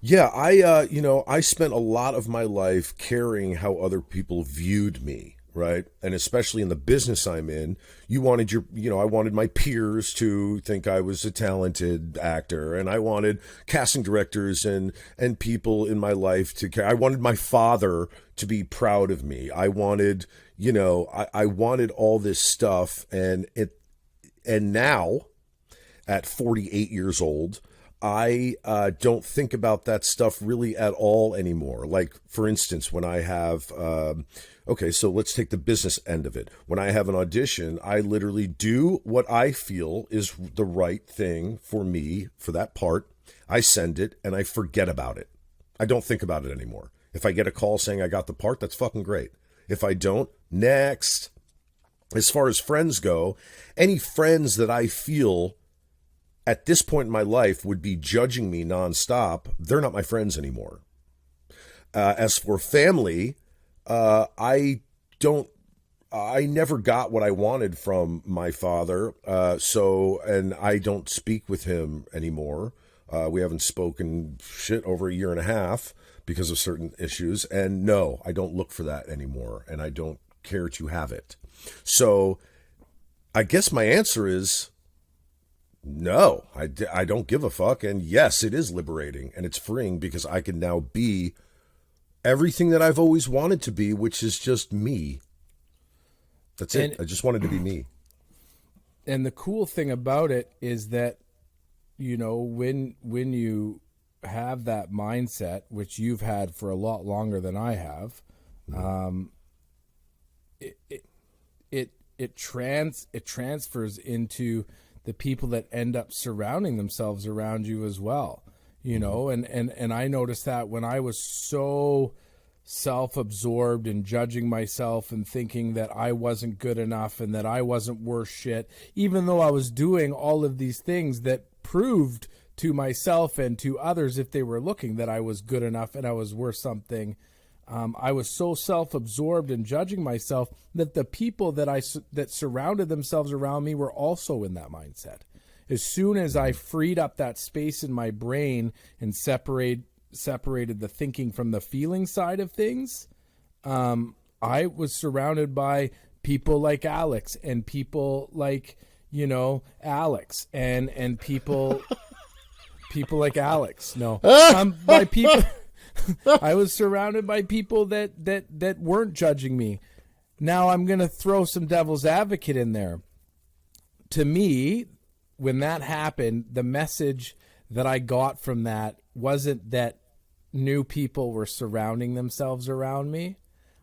Yeah, I spent a lot of my life caring how other people viewed me, right? And especially in the business I'm in, I wanted my peers to think I was a talented actor, and I wanted casting directors and people in my life to care. I wanted my father to be proud of me. I wanted, I wanted all this stuff, and now at 48 years old, I don't think about that stuff really at all anymore. Like, for instance, when I have, so let's take the business end of it. When I have an audition, I literally do what I feel is the right thing for me for that part. I send it and I forget about it. I don't think about it anymore. If I get a call saying I got the part, that's fucking great. If I don't, next. As far as friends go, any friends that I feel at this point in my life would be judging me nonstop, they're not my friends anymore. As for family, I never got what I wanted from my father. And I don't speak with him anymore. We haven't spoken over a year and a half because of certain issues. And no, I don't look for that anymore. And I don't care to have it. So I guess my answer is, no, I don't give a fuck. And yes, it is liberating and it's freeing, because I can now be everything that I've always wanted to be, which is just me. That's it. I just wanted to be me. And the cool thing about it is that, when you have that mindset, which you've had for a lot longer than I have, it transfers into the people that end up surrounding themselves around you as well, and I noticed that when I was so self-absorbed and judging myself and thinking that I wasn't good enough and that I wasn't worth shit, even though I was doing all of these things that proved to myself and to others, if they were looking, that I was good enough and I was worth something. I was so self-absorbed in judging myself that the people that surrounded themselves around me were also in that mindset. As soon as I freed up that space in my brain and separated the thinking from the feeling side of things, I was surrounded by people like Alex and people like, Alex and people like Alex. No, by people. I was surrounded by people that weren't judging me. Now I'm going to throw some devil's advocate in there. To me, when that happened, the message that I got from that wasn't that new people were surrounding themselves around me.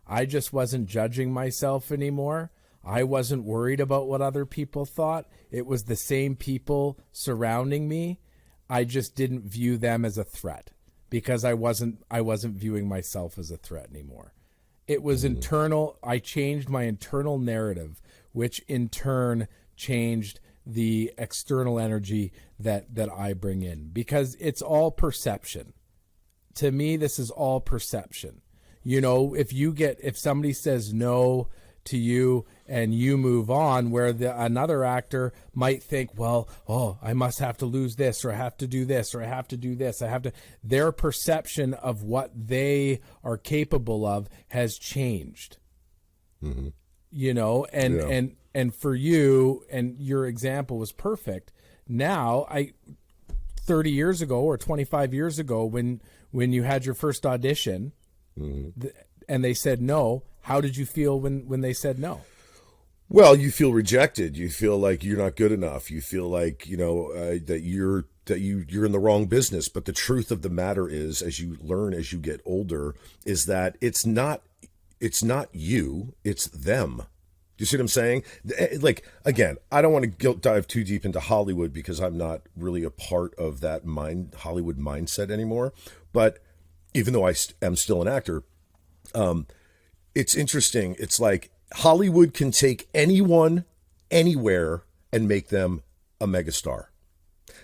I just wasn't judging myself anymore. I wasn't worried about what other people thought. It was the same people surrounding me. I just didn't view them as a threat, because I wasn't viewing myself as a threat anymore. It was internal. I changed my internal narrative, which in turn changed the external energy that I bring in, because it's all perception. To me, this is all perception. If somebody says no to you and you move on, where another actor might think, well, I must have to lose this, or I have to do this, or I have to do this. Their perception of what they are capable of has changed. Mm-hmm. And for you, and your example was perfect. Now, 30 years ago or 25 years ago, when you had your first audition, and they said no. How did you feel when they said no? Well, you feel rejected. You feel like you're not good enough. You feel like, that you're in the wrong business. But the truth of the matter is, as you learn as you get older, is that it's not you, it's them. Do you see what I'm saying? Like, again, I don't want to dive too deep into Hollywood because I'm not really a part of that Hollywood mindset anymore. But even though I am still an actor, it's interesting. It's like Hollywood can take anyone, anywhere, and make them a megastar.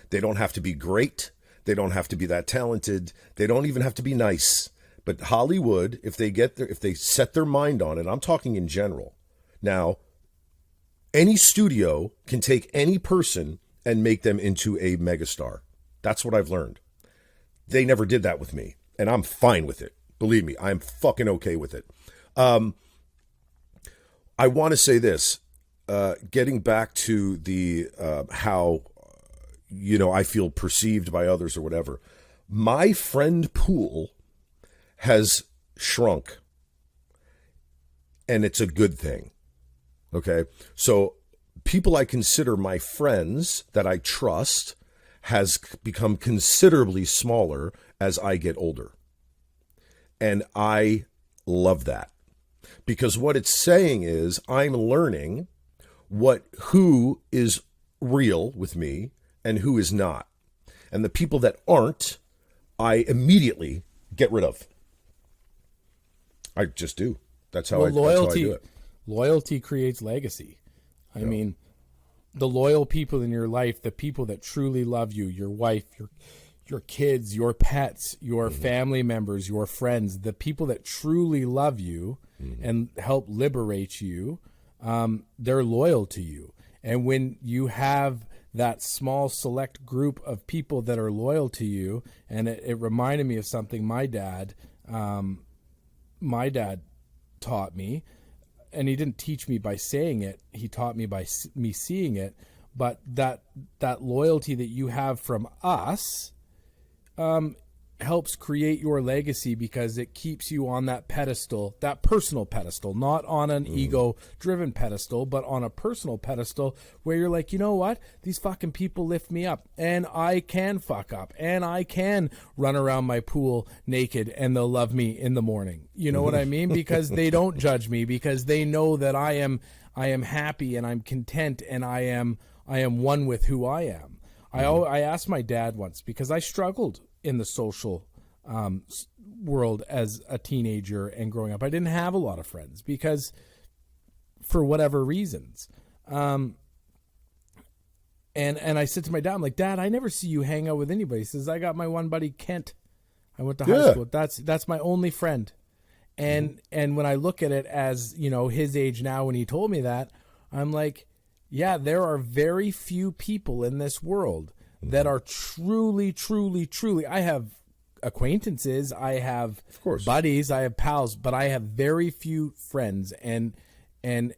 They don't have to be great. They don't have to be that talented. They don't even have to be nice. But Hollywood, if they set their mind on it, I'm talking in general. Now, any studio can take any person and make them into a megastar. That's what I've learned. They never did that with me, and I'm fine with it. Believe me, I'm fucking okay with it. I want to say this, getting back to the how, I feel perceived by others or whatever. My friend pool has shrunk, and it's a good thing. Okay, so people I consider my friends that I trust has become considerably smaller as I get older. And I love that. Because what it's saying is I'm learning who is real with me and who is not. And the people that aren't, I immediately get rid of. I just do. That's how I do it. Loyalty creates legacy. I mean, the loyal people in your life, the people that truly love you, your wife, your kids, your pets, your family members, your friends, the people that truly love you and help liberate you, they're loyal to you. And when you have that small select group of people that are loyal to you, and it reminded me of something my dad taught me. And he didn't teach me by saying it. He taught me by me seeing it. But that loyalty that you have from us helps create your legacy because it keeps you on that pedestal, that personal pedestal, not on an ego-driven pedestal, but on a personal pedestal where you're like, you know what? These fucking people lift me up, and I can fuck up, and I can run around my pool naked, and they'll love me in the morning. You know what I mean? Because they don't judge me, because they know that I am happy, and I'm content, and I am one with who I am. I asked my dad once, because I struggled in the social world as a teenager and growing up. I didn't have a lot of friends because for whatever reasons. And I said to my dad, I'm like, Dad, I never see you hang out with anybody. He says, I got my one buddy, Kent. I went to high school. That's my only friend. And when I look at it as, his age now, when he told me that, I'm like, yeah, there are very few people in this world that are truly, truly, truly. I have acquaintances, I have buddies, I have pals, but I have very few friends, and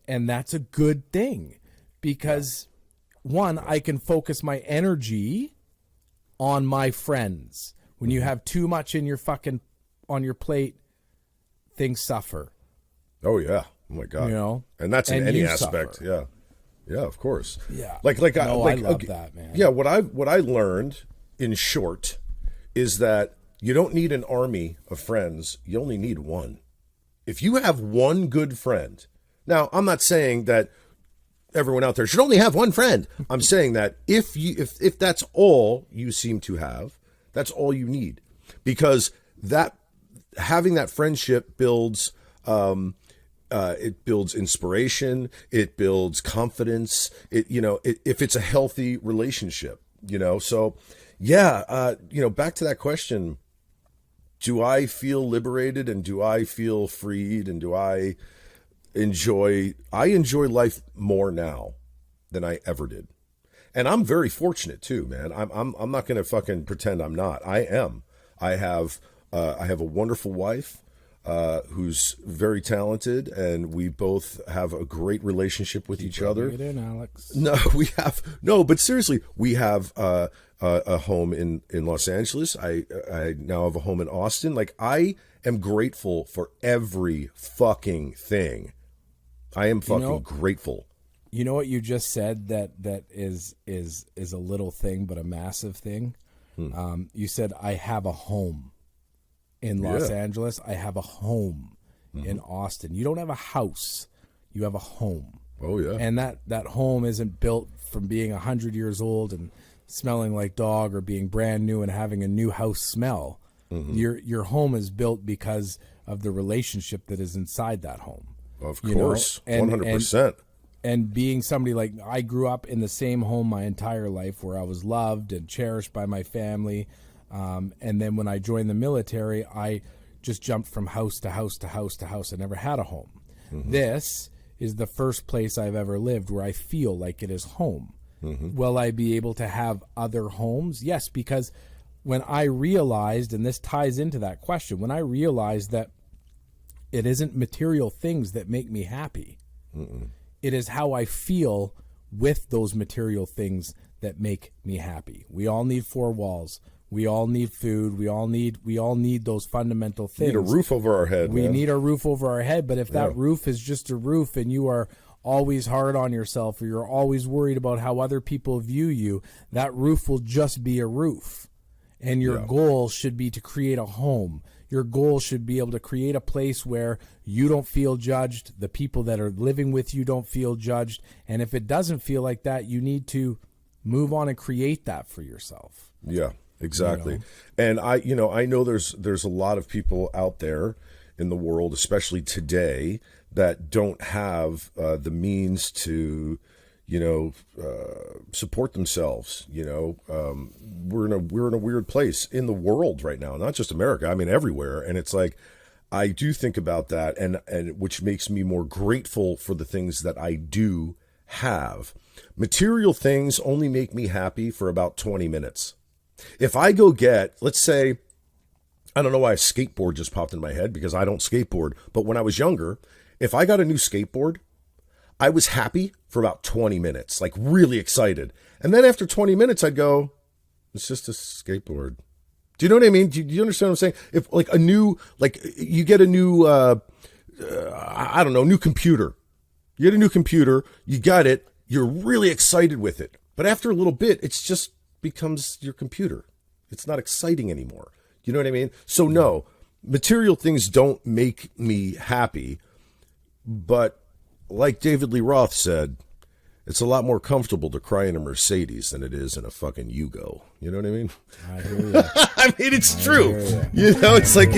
that's a good thing because one, I can focus my energy on my friends. When you have too much in your on your plate, things suffer. Oh yeah, oh my god, and that's in any aspect. Suffer. Yeah, of course. Yeah. I love that, man. Yeah, what I learned in short is that you don't need an army of friends. You only need one. If you have one good friend. Now, I'm not saying that everyone out there should only have one friend. I'm saying that if that's all you seem to have, that's all you need. Because having that friendship builds it builds inspiration. It builds confidence. If it's a healthy relationship, So, back to that question: do I feel liberated, and do I feel freed, and do I enjoy life more now than I ever did? And I'm very fortunate too, man. I'm not going to fucking pretend I'm not. I am. I have a wonderful wife. who's very talented, and we both have a great relationship with each other. Get in, Alex. But seriously, we have a home in Los Angeles. I now have a home in Austin. Like, I am grateful for every fucking thing. I am fucking grateful. You know what you just said that is a little thing, but a massive thing. You said, I have a home in Los Angeles. I have a home in Austin. You don't have a house. You have a home. Oh, yeah. And that home isn't built from being 100 years old and smelling like dog, or being brand new and having a new house smell. Your home is built because of the relationship that is inside that home. Of course, 100%. And being somebody like, I grew up in the same home my entire life, where I was loved and cherished by my family. And then when I joined the military, I just jumped from house to house to house to house. I never had a home. This is the first place I've ever lived where I feel like it is home. Will I be able to have other homes? Yes, because when I realized, and this ties into that question, when I realized that it isn't material things that make me happy. It is how I feel with those material things that make me happy. We all need four walls. We all need food. We all need those fundamental things. We need a roof over our head. We need a roof over our head. But if that roof is just a roof, and you are always hard on yourself, or you're always worried about how other people view you, that roof will just be a roof. And your goal should be to create a home. Your goal should be able to create a place where you don't feel judged. The people that are living with you don't feel judged. And if it doesn't feel like that, you need to move on and create that for yourself. Yeah, exactly. And I know there's a lot of people out there in the world, especially today, that don't have the means to, support themselves. We're in a weird place in the world right now, not just America. I mean, everywhere. And it's like, I do think about that, and which makes me more grateful for the things that I do have. Material things only make me happy for about 20 minutes. If I go get, let's say, I don't know why a skateboard just popped in my head, because I don't skateboard, but when I was younger, if I got a new skateboard, I was happy for about 20 minutes, like really excited. And then after 20 minutes, I'd go, it's just a skateboard. Do you know what I mean? Do you understand what I'm saying? If you get a new, new computer. You get a new computer, you got it, you're really excited with it. But after a little bit, it's just becomes your computer. It's not exciting anymore. You know what I mean? So no, material things don't make me happy. But like David Lee Roth said, it's a lot more comfortable to cry in a Mercedes than it is in a fucking Yugo. You know what I mean? I hear you. I mean, it's true. It's like,